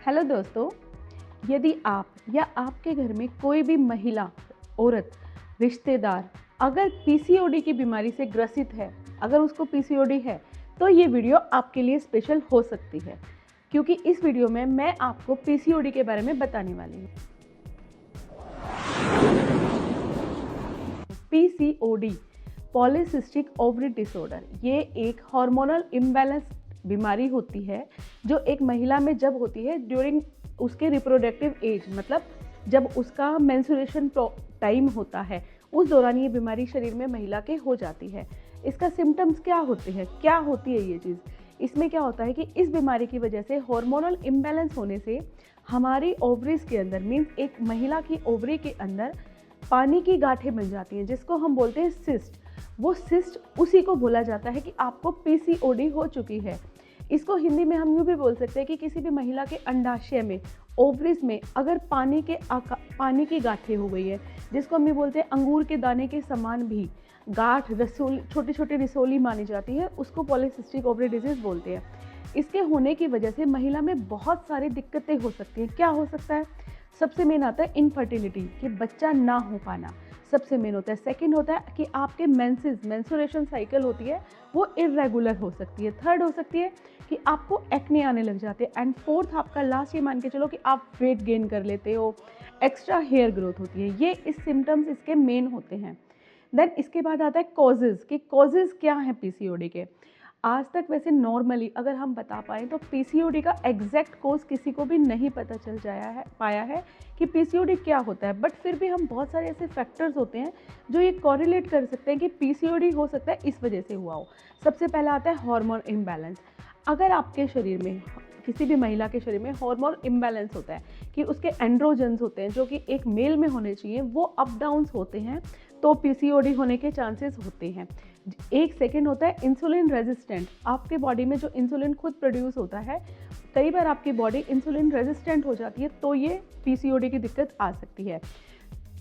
Hello दोस्तों, यदि आप या आपके घर में कोई भी महिला, औरत, रिश्तेदार अगर पीसीओडी की बीमारी से ग्रसित है, अगर उसको पीसीओडी है, तो ये वीडियो आपके लिए स्पेशल हो सकती है, क्योंकि इस वीडियो में मैं आपको पीसीओडी के बारे में बताने वाली हूँ। पीसीओडी, पॉलीसिस्टिक ओवरी डिसऑर्डर, ये एक हार्मोनल इम्बैलेंस बीमारी होती है जो एक महिला में जब होती है ड्यूरिंग उसके रिप्रोडक्टिव एज, मतलब जब उसका मेंस्ट्रुएशन टाइम होता है, उस दौरान ये बीमारी शरीर में महिला के हो जाती है। इसका सिम्टम्स क्या होते हैं, क्या होती है ये चीज़? इसमें क्या होता है कि इस बीमारी की वजह से हार्मोनल इम्बैलेंस होने से हमारी ओवरीज के अंदर, मीन्स एक महिला की ओवरी के अंदर पानी की गांठें बन जाती हैं, जिसको हम बोलते हैं सिस्ट। वो सिस्ट उसी को बोला जाता है कि आपको पीसीओडी हो चुकी है। इसको हिंदी में हम यूँ भी बोल सकते हैं कि किसी भी महिला के अंडाशय में, ओवरीज में अगर पानी की गांठें हो गई है, जिसको हम ये बोलते हैं अंगूर के दाने के समान भी गांठ, रसोली, छोटी छोटी रिसोली मानी जाती है, उसको पॉलीसिस्टिक ओवरी डिजीज बोलते हैं। इसके होने की वजह से महिला में बहुत सारी दिक्कतें हो सकती हैं। क्या हो सकता है? सबसे मेन आता है इनफर्टिलिटी, कि बच्चा ना हो पाना, सबसे मेन होता है। सेकंड होता है कि आपके मेंस्ट्रुएशन साइकिल होती है वो इरेगुलर हो सकती है। थर्ड हो सकती है कि आपको एक्ने आने लग जाते हैं। एंड फोर्थ, आपका लास्ट ये मान के चलो कि आप वेट गेन कर लेते हो, एक्स्ट्रा हेयर ग्रोथ होती है। ये इस सिम्टम्स इसके मेन होते हैं। देन इसके बाद आता है कॉजेज़, कि कॉजेज़ क्या हैं पीसीओडी के। आज तक वैसे नॉर्मली अगर हम बता पाएँ तो पीसीओडी का एग्जैक्ट कोज किसी को भी नहीं पता चल पाया है कि पीसीओडी क्या होता है। बट फिर भी हम बहुत सारे ऐसे फैक्टर्स होते हैं जो ये कॉरिलेट कर सकते हैं कि पीसीओडी हो सकता है इस वजह से हुआ हो। सबसे पहला आता है हार्मोन इम्बैलेंस। अगर आपके शरीर में, किसी भी महिला के शरीर में हार्मोन इम्बैलेंस होता है कि उसके एंड्रोजन्स होते हैं जो कि एक मेल में होने चाहिए, वो अप डाउन्स होते हैं, तो पीसीओडी होने के चांसेस होते हैं। एक सेकंड होता है इंसुलिन रेजिस्टेंट। आपके बॉडी में जो इंसुलिन खुद प्रोड्यूस होता है, कई बार आपकी बॉडी इंसुलिन रेजिस्टेंट हो जाती है, तो ये पीसीओडी की दिक्कत आ सकती है।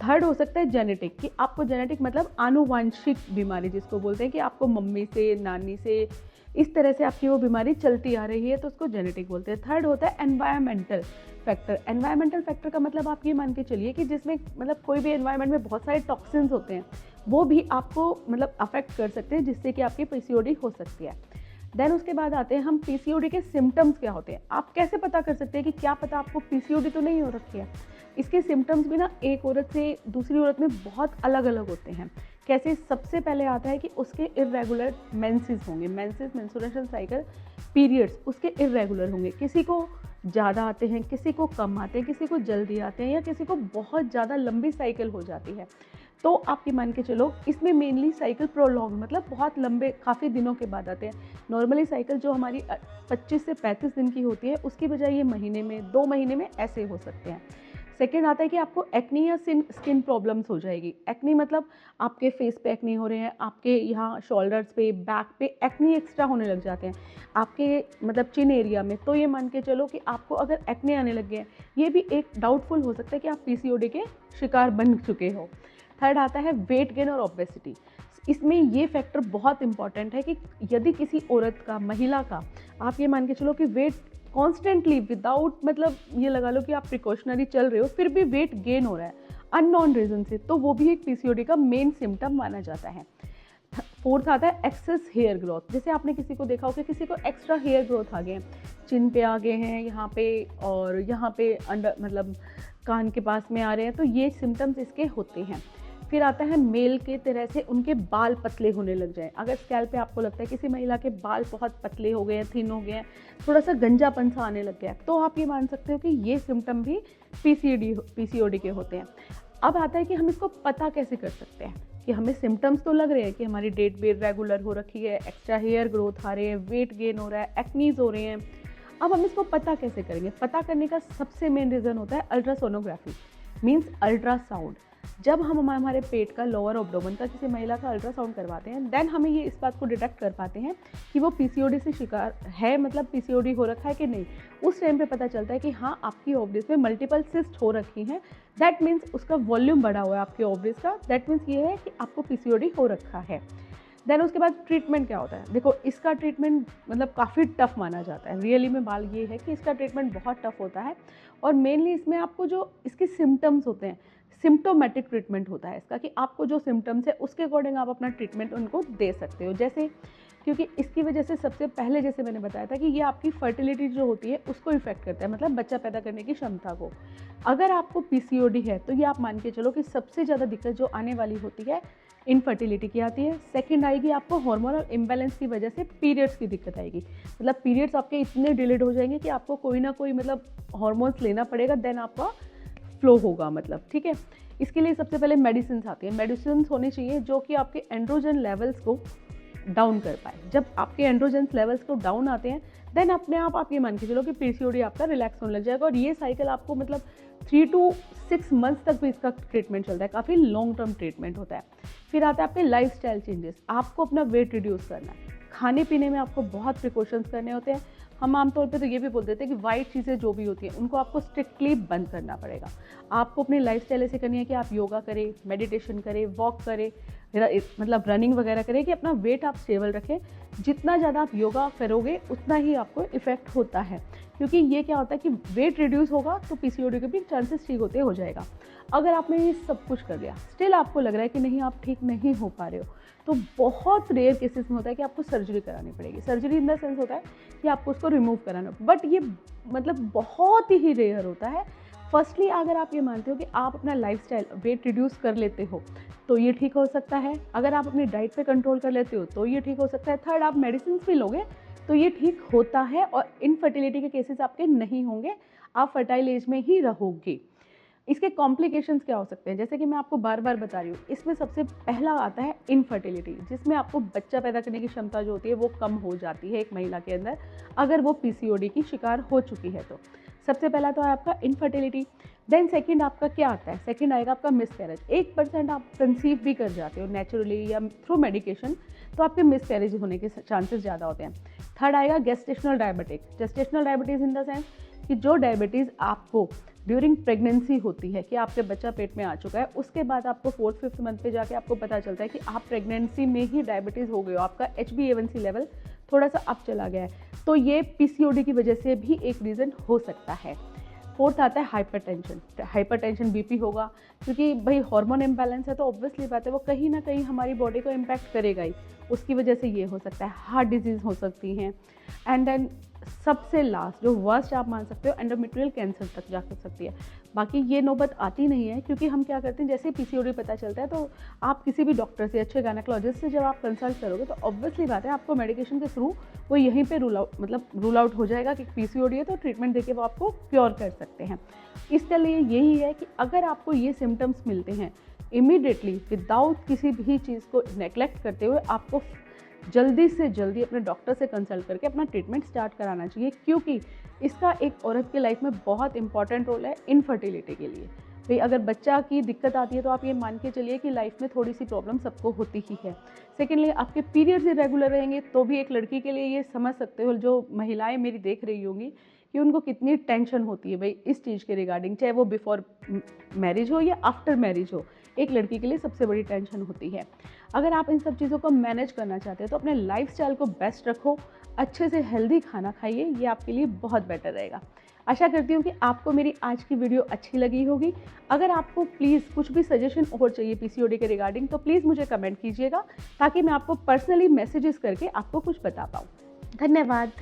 थर्ड हो सकता है जेनेटिक, कि आपको जेनेटिक मतलब आनुवांशिक बीमारी जिसको बोलते हैं, कि आपको मम्मी से, नानी से, इस तरह से आपकी वो बीमारी चलती आ रही है, तो उसको जेनेटिक बोलते हैं। थर्ड होता है एनवायरमेंटल फैक्टर। एनवायरमेंटल फैक्टर का मतलब आप ये मान के चलिए कि जिसमें मतलब कोई भी एनवायरमेंट में बहुत सारे टॉक्सिन्स होते हैं, वो भी आपको मतलब अफेक्ट कर सकते हैं, जिससे कि आपकी पीसीओडी हो सकती है। देन उसके बाद आते हैं हम पीसीओडी के सिम्टम्स क्या होते हैं। आप कैसे पता कर सकते हैं कि क्या पता आपको पीसीओडी तो नहीं हो रखी है। इसके सिम्टम्स भी ना एक औरत से दूसरी औरत में बहुत अलग अलग होते हैं। कैसे? सबसे पहले आता है कि उसके इरेगुलर मेंसेस होंगे, मेंस्ट्रुएशन साइकिल पीरियड्स उसके इरेगुलर होंगे। किसी को ज़्यादा आते हैं, किसी को कम आते हैं, किसी को जल्दी आते हैं, या किसी को बहुत ज़्यादा लंबी साइकिल हो जाती है। तो आप ये मान के चलो, इसमें मेनली साइकिल प्रोलॉन्ग, मतलब बहुत लंबे, काफ़ी दिनों के बाद आते हैं। नॉर्मली साइकिल जो हमारी 25 से 35 दिन की होती है, उसकी बजाय ये महीने में, 2 महीने में ऐसे हो सकते हैं। सेकेंड आता है कि आपको एक्नी या स्किन प्रॉब्लम्स हो जाएगी। एक्नी मतलब आपके फेस पे एक्नी हो रहे हैं, आपके यहाँ शोल्डर्स पे, बैक पे एक्नी एक्स्ट्रा होने लग जाते हैं, आपके मतलब चिन एरिया में। तो ये मान के चलो कि आपको अगर एक्ने आने लग गए हैं, ये भी एक डाउटफुल हो सकता है कि आप पीसीओडी के शिकार बन चुके हो। थर्ड आता है वेट गेन और ओबेसिटी। इसमें ये फैक्टर बहुत इंपॉर्टेंट है कि यदि किसी औरत का, महिला का, आप ये मान के चलो कि वेट कॉन्स्टेंटली विदाउट, मतलब ये लगा लो कि आप प्रिकॉशनरी चल रहे हो, फिर भी वेट गेन हो रहा है अननोन रीजन से, तो वो भी एक पीसीओडी का मेन सिम्टम माना जाता है। फोर्थ आता है एक्सेस हेयर ग्रोथ। जैसे आपने किसी को देखा होगा, किसी को एक्स्ट्रा हेयर ग्रोथ आ गए हैं, चिन पे आ गए हैं, यहाँ पे और यहाँ पे अंडर, मतलब कान के पास में आ रहे हैं, तो ये सिम्टम्स इसके होते हैं। फिर आता है मेल के तरह से उनके बाल पतले होने लग जाए। अगर स्कैल्प पे आपको लगता है किसी महिला के बाल बहुत पतले हो गए हैं, थिन हो गए हैं, थोड़ा सा गंजापन सा आने लग गया है, तो आप ये मान सकते हो कि ये सिम्टम भी पीसीओडी के होते हैं। अब आता है कि हम इसको पता कैसे कर सकते हैं, कि हमें सिम्टम्स तो लग रहे हैं कि हमारी डेट भी रेगुलर हो रखी है, एक्स्ट्रा हेयर ग्रोथ आ रहे हैं, वेट गेन हो रहा है, एक्नीज हो रहे हैं। अब हम इसको पता कैसे करेंगे? पता करने का सबसे मेन रीज़न होता है अल्ट्रासोनोग्राफी, मीन्स अल्ट्रासाउंड। जब हम हमारे पेट का, लोअर एब्डोमेन का, किसी महिला का अल्ट्रासाउंड करवाते हैं, देन हमें ये इस बात को डिटेक्ट कर पाते हैं कि वो पीसीओडी से शिकार है, मतलब पीसीओडी हो रखा है कि नहीं। उस टाइम पे पता चलता है कि हाँ, आपकी ओवरीज में मल्टीपल सिस्ट हो रखी हैं। दैट मीन्स उसका वॉल्यूम बढ़ा हुआ है आपके ओवरीज का। दैट मीन्स ये है कि आपको पीसीओडी हो रखा है। देन उसके बाद ट्रीटमेंट क्या होता है, देखो इसका ट्रीटमेंट मतलब काफ़ी टफ माना जाता है। रियली में बात ये है कि इसका ट्रीटमेंट बहुत टफ होता है और मेनली इसमें आपको जो इसके सिम्टम्स होते हैं, सिम्प्टोमेटिक ट्रीटमेंट होता है इसका, कि आपको जो सिम्टम्स है उसके अकॉर्डिंग आप अपना ट्रीटमेंट उनको दे सकते हो। जैसे क्योंकि इसकी वजह से सबसे पहले जैसे मैंने बताया था कि ये आपकी फर्टिलिटी जो होती है उसको इफेक्ट करता है, मतलब बच्चा पैदा करने की क्षमता को। अगर आपको पीसीओडी है तो ये आप मान के चलो कि सबसे ज़्यादा दिक्कत जो आने वाली होती है इनफर्टिलिटी की आती है। सेकंड आएगी आपको हार्मोनल इम्बैलेंस की वजह से पीरियड्स की दिक्कत आएगी, मतलब पीरियड्स आपके इतने डिलेड हो जाएंगे कि आपको कोई ना कोई मतलब हार्मोन्स लेना पड़ेगा, देन आपका फ्लो होगा, मतलब ठीक है। इसके लिए सबसे पहले मेडिसिन आती है। मेडिसिन होनी चाहिए जो कि आपके एंड्रोजन लेवल्स को डाउन कर पाए। जब आपके एंड्रोजेंस लेवल्स को डाउन आते हैं देन अपने आप ये मान के चलो कि पीसीओडी आपका रिलैक्स होने लग जाएगा। और ये साइकिल आपको मतलब 3 to 6 मंथ्स तक भी इसका ट्रीटमेंट चलता है, काफ़ी लॉन्ग टर्म ट्रीटमेंट होता है। फिर आता है आपके लाइफस्टाइल चेंजेस। आपको अपना वेट रिड्यूस करना है, खाने पीने में आपको बहुत प्रिकॉशंस करने होते हैं। हम आमतौर पे तो ये भी बोल देते हैं कि वाइट चीज़ें जो भी होती हैं उनको आपको स्ट्रिक्टली बंद करना पड़ेगा। आपको अपनी लाइफस्टाइल ऐसे करनी है कि आप योगा करें, मेडिटेशन करें, वॉक करें, मतलब रनिंग वगैरह करें, कि अपना वेट आप स्टेबल रखें। जितना ज़्यादा आप योगा करोगे उतना ही आपको इफ़ेक्ट होता है, क्योंकि ये क्या होता है कि वेट रिड्यूस होगा तो पीसीओडी के भी चांसेस ठीक होते हो जाएगा। अगर आपने ये सब कुछ कर लिया स्टिल आपको लग रहा है कि नहीं आप ठीक नहीं हो पा रहे हो, तो बहुत रेयर केसेस में होता है कि आपको सर्जरी करानी पड़ेगी। सर्जरी इन द सेंस होता है कि आपको उसको रिमूव कराना, बट ये मतलब बहुत ही रेयर होता है। फर्स्टली अगर आप ये मानते हो कि आप अपना लाइफस्टाइल वेट रिड्यूस कर लेते हो तो ये ठीक हो सकता है। अगर आप अपनी डाइट पे कंट्रोल कर लेते हो तो ये ठीक हो सकता है। थर्ड, आप मेडिसिन भी लोगे तो ये ठीक होता है और इनफर्टिलिटी के केसेस आपके नहीं होंगे, आप फर्टाइल एज में ही रहोगे। इसके कॉम्प्लिकेशंस क्या हो सकते हैं, जैसे कि मैं आपको बार बार बता रही हूँ, इसमें सबसे पहला आता है इनफर्टिलिटी, जिसमें आपको बच्चा पैदा करने की क्षमता जो होती है वो कम हो जाती है एक महिला के अंदर, अगर वो पीसीओडी की शिकार हो चुकी है तो। सबसे पहला तो है आपका इनफर्टिलिटी। देन सेकंड आपका क्या आता है, सेकंड आएगा आपका मिसकैरेज। 1% आप कंसीव भी कर जाते हो नेचुरली या थ्रू मेडिकेशन, तो आपके मिसकैरेज होने के चांसेस ज़्यादा होते हैं। थर्ड आएगा gestational diabetic. Gestational diabetes in the sense कि जो डायबिटीज़ आपको ड्यूरिंग प्रेगनेंसी होती है, कि आपके बच्चा पेट में आ चुका है, उसके बाद आपको 4th-5th मंथ पे जाके आपको पता चलता है कि आप प्रेगनेंसी में ही डायबिटीज़ हो गए हो, आपका HbA1c लेवल थोड़ा सा अप चला गया है, तो ये पीसीओडी की वजह से भी एक रीज़न हो सकता है। फोर्थ आता है हाइपरटेंशन। हाइपरटेंशन बीपी होगा, क्योंकि भाई हार्मोन इम्बैलेंस है तो ऑब्वियसली बात है वो कहीं ना कहीं हमारी बॉडी को इम्पैक्ट करेगा ही, उसकी वजह से ये हो सकता है। हार्ट डिजीज़ हो सकती हैं, एंड देन सबसे लास्ट जो वर्स्ट आप मान सकते हो एंडोमेट्रियल कैंसर तक जा सकती है। बाकी ये नौबत आती नहीं है, क्योंकि हम क्या करते हैं, जैसे पीसीओडी पता चलता है तो आप किसी भी डॉक्टर से, अच्छे गायनेकोलॉजिस्ट से जब आप कंसल्ट करोगे तो ऑब्वियसली बात है आपको मेडिकेशन के थ्रू वो यहीं पे रूल आउट हो जाएगा कि पीसीओडी है, तो ट्रीटमेंट देके वो आपको क्योर कर सकते हैं। इसके लिए यही है कि अगर आपको ये सिम्टम्स मिलते हैं इमीडिएटली विदाउट किसी भी चीज़ को नेग्लेक्ट करते हुए आपको जल्दी से जल्दी अपने डॉक्टर से कंसल्ट करके अपना ट्रीटमेंट स्टार्ट कराना चाहिए, क्योंकि इसका एक औरत की लाइफ में बहुत इंपॉर्टेंट रोल है इनफर्टिलिटी के लिए। भाई अगर बच्चा की दिक्कत आती है तो आप ये मान के चलिए कि लाइफ में थोड़ी सी प्रॉब्लम सबको होती ही है। सेकेंडली आपके पीरियड्स इरेगुलर रहेंगे तो भी एक लड़की के लिए ये समझ सकते हो, जो महिलाएं मेरी देख रही होंगी, कि उनको कितनी टेंशन होती है भाई इस चीज़ के रिगार्डिंग, चाहे वो बिफोर मैरिज हो या आफ्टर मैरिज हो, एक लड़की के लिए सबसे बड़ी टेंशन होती है। अगर आप इन सब चीज़ों को मैनेज करना चाहते हैं तो अपने लाइफस्टाइल को बेस्ट रखो, अच्छे से हेल्दी खाना खाइए, ये आपके लिए बहुत बेटर रहेगा। आशा करती हूँ कि आपको मेरी आज की वीडियो अच्छी लगी होगी। अगर आपको प्लीज़ कुछ भी सजेशन और चाहिए पीसीओडी के रिगार्डिंग तो प्लीज़ मुझे कमेंट कीजिएगा, ताकि मैं आपको पर्सनली मैसेजेस करके आपको कुछ बता पाऊँ। धन्यवाद।